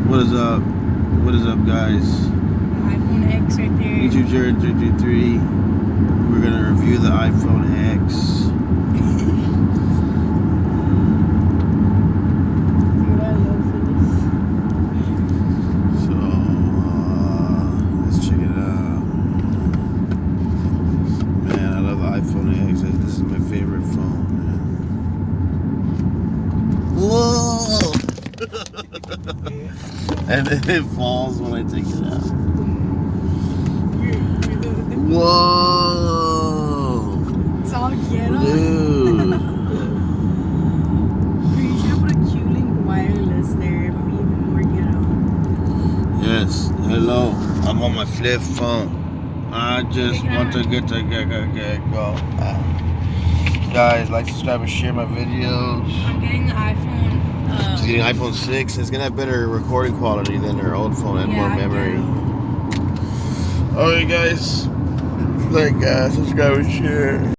What is up? What is up, guys? iPhone X right there. YouTube Jared 333. We're gonna review the iPhone X. Dude, I love this. So let's check it out. Man, I love the iPhone X. This is my favorite phone. Whoa! And then it falls when I take it out. Whoa! It's all ghetto. Dude! Dude, you should have put a Q-Link wireless there. It would be even more ghetto. Yes, hello. I'm on my flip phone. I just want to get go. Guys, like, subscribe, and share my videos. I'm getting the iPhone. She's getting iPhone 6. It's gonna have better recording quality than her old phone and more memory. Alright, guys. Like, subscribe and share.